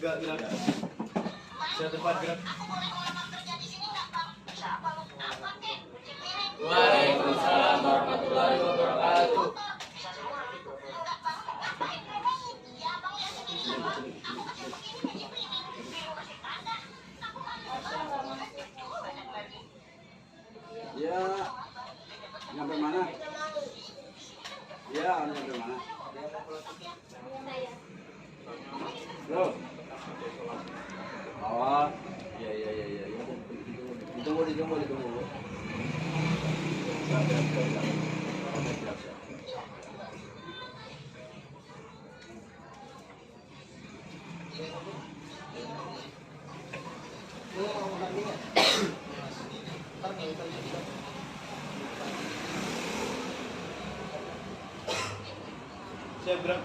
gerak. Saya depan gerak. Waalaikumsalam warahmatullahi wabarakatuh. Ya, nyampe mana? Ya, nyampe mana? Loh. Oh, iya. Ditunggu. Saya gerak.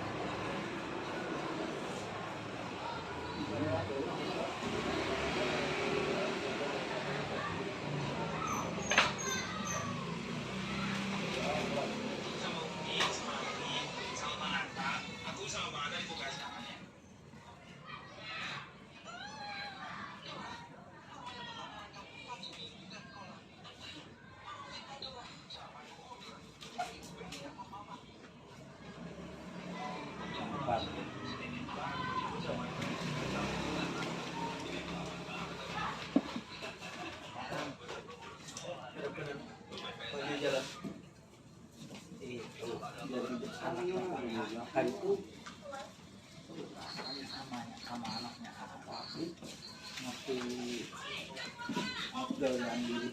Sama anaknya masih ngobrol yang di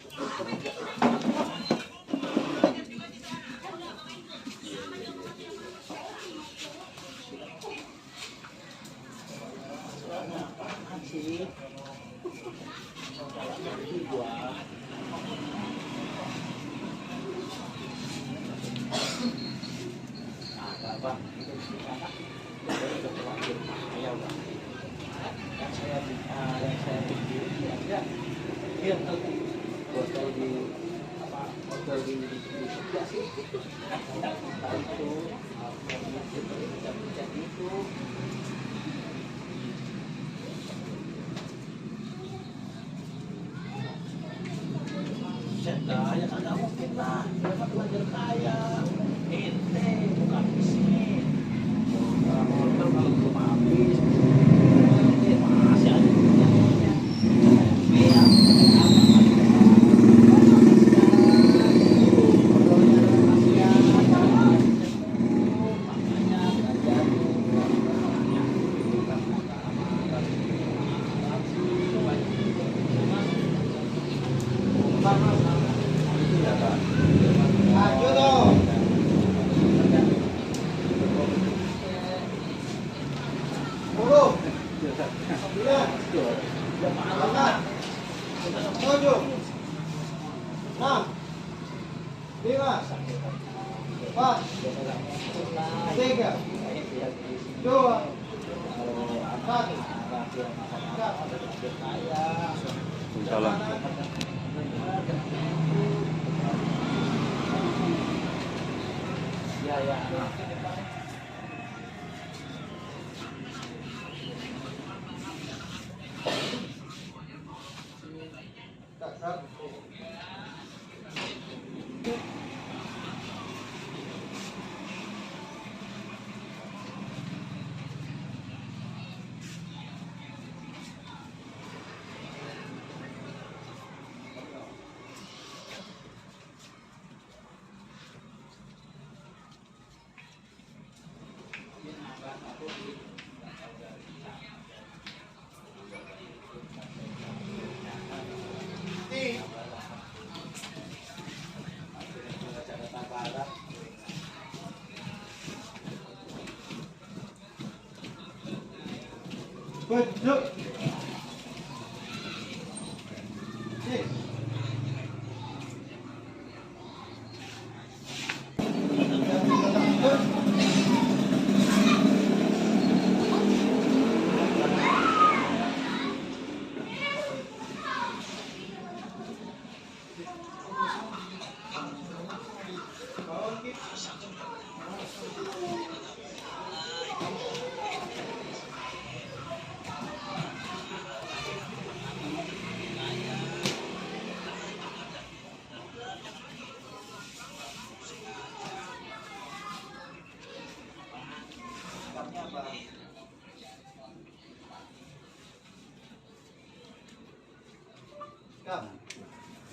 ya kagak mungkin lah, mereka belajar kaya, ente bukan bisnis. Motor kalau belum habis, masih ada duitnya. Beduk.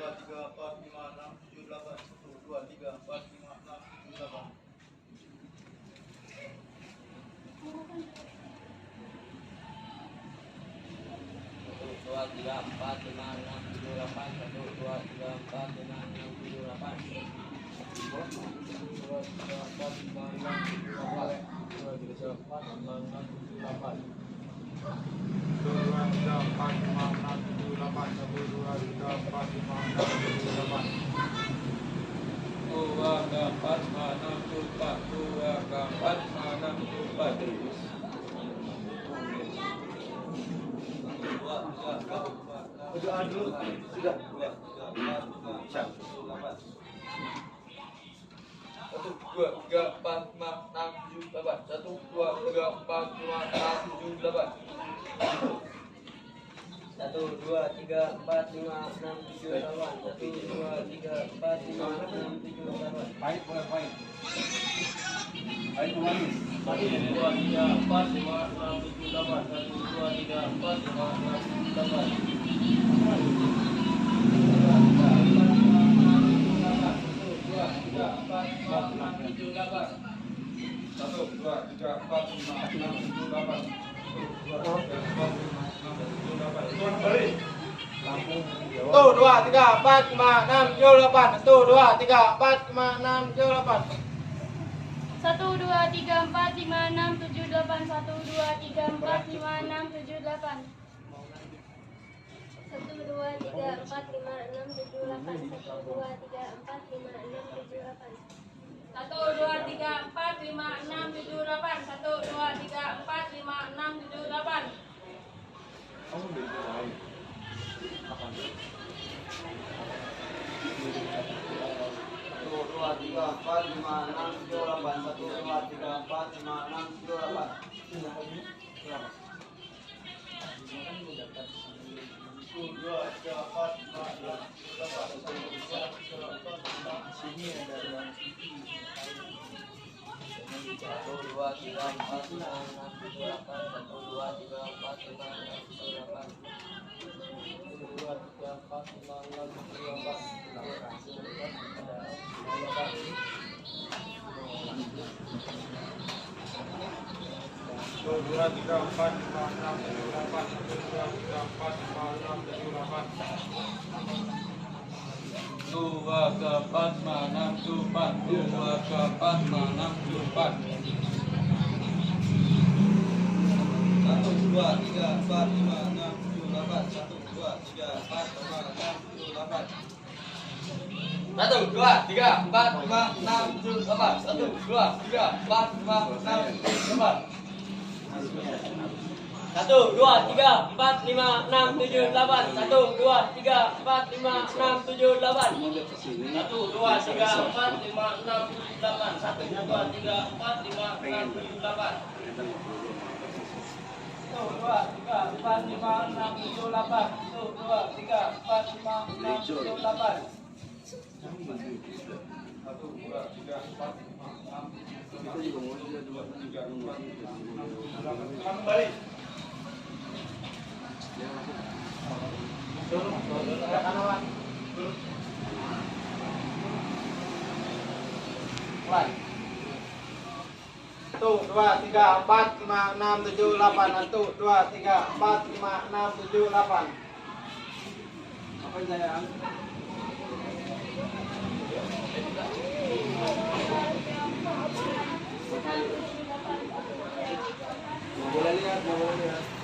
2, 3, 4, 5, 6, 7, 8. 1, 2, 3, 4, 5, 6, 7, 8. 2, 3, 4, 5, 6, 7, 8. 1, 2, 3, 4, 5, 6, 7, 8. 2, 3, 4, 5, 6, 7, 8. 2, 3, 4, 5, 6, 7, 8. 2, 3, 4, 5, 6, 7, 8. 1, 2, 3, 4, 5, 6, 7, 8. 2, 3, 4, 5, 6, 7, 8. 2, 3, 4, 5, 6, 7, 8. Berdoa dulu. Sudah. 2, 3, 4, 5, 6, 7, 8. 1, 2, 3, 4, 5, 6, 7, 8. 1, 2, 3, 4, 5, 6, 7, 8. 1, 2, 3, 4, 5, 6, 7, 8. 1, 2, 3, 4, 5, 6, 7, 8. Pahit boleh pahit. Pahit kembali. 1, 2, 3, 4, 5, 6, 7, 8. 1, 2, 3, 4, 5, 6, 7, 8. 1, 2, 3, 4, 5, 6, 7, 8. 1, 2, 3, 4, 5, 6, 7, 8. 1, 2, 3, 4, 5, 6, 7, 8. 1, 2, 3, 4, 5, 6, 7, 8. 1, 2, 3, 4, 5, 6, 7, 8. 1, 2, 3, 4, 5, 6, 7, 8. 1, 2, 3, 4, 5, 6, 7, 8. 1, 2, 3, 4, 5, 6, 7, 8. Kamu dari lain. Apa? 1, 2, 3, 4, 5, 6, 7, 8. 1, 2, 3, 4, 5, 6, 7, 8. 1, 2, 3, 4, 5, 6, 7, 8. Sini ada ruang TV. 1, 2, 3, 4, 5, 6, 7, 8. 1, 2, 3, 4, 5, 6, 7, 8. 1, 2, 3, 4, 5, 6, 7, 8. Kembali. Satu, dua, tiga, empat, lima, enam, tujuh, delapan. Satu, dua, tiga, empat, lima, enam, tujuh, delapan. Apa sayang? Boleh lihat, boleh lihat.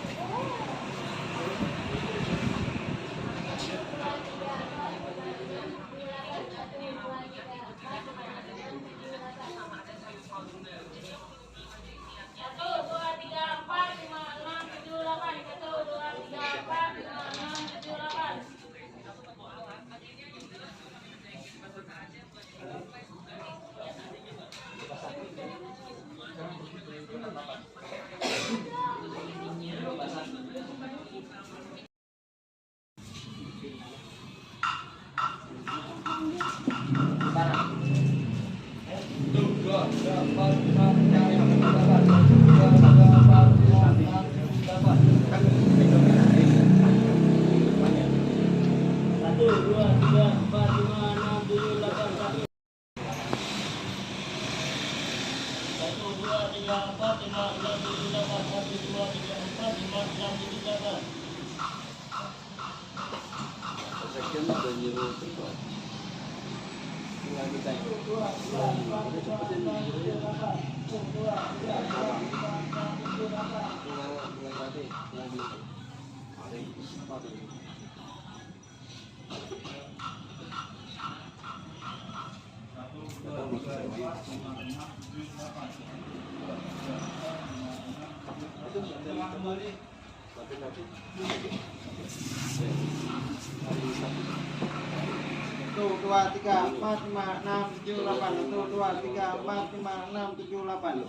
Satu, dua, tiga, empat, lima, enam, tujuh, delapan. Satu, dua, tiga, empat, lima, enam, tujuh, delapan.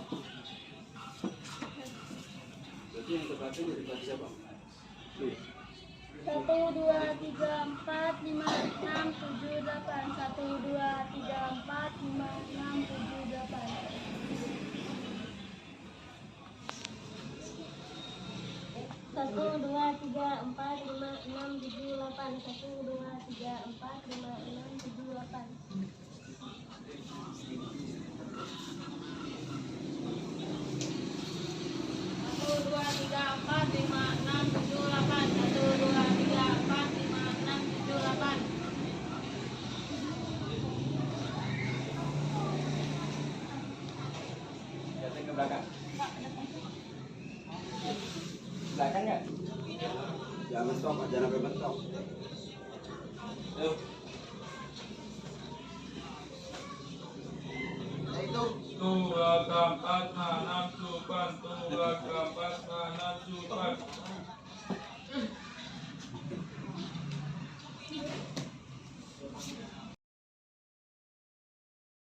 Berarti yang terakhir dari kelas siapa? 1, 2, 3, 4, 5, 6, 7, 8. 1, 2, 3, 4, 5, 6, 7, 8. 1, 2, 3, 4, 5, 6, 7, 8. 1, 2, 3, 4, 5, 6, 7, 8. belakang. Belakang nggak? Jangan stop, jangan sampai mentok. Yuk. Itu. Tuh, belakang, 4, 6, 7, 8, tuh, belakang.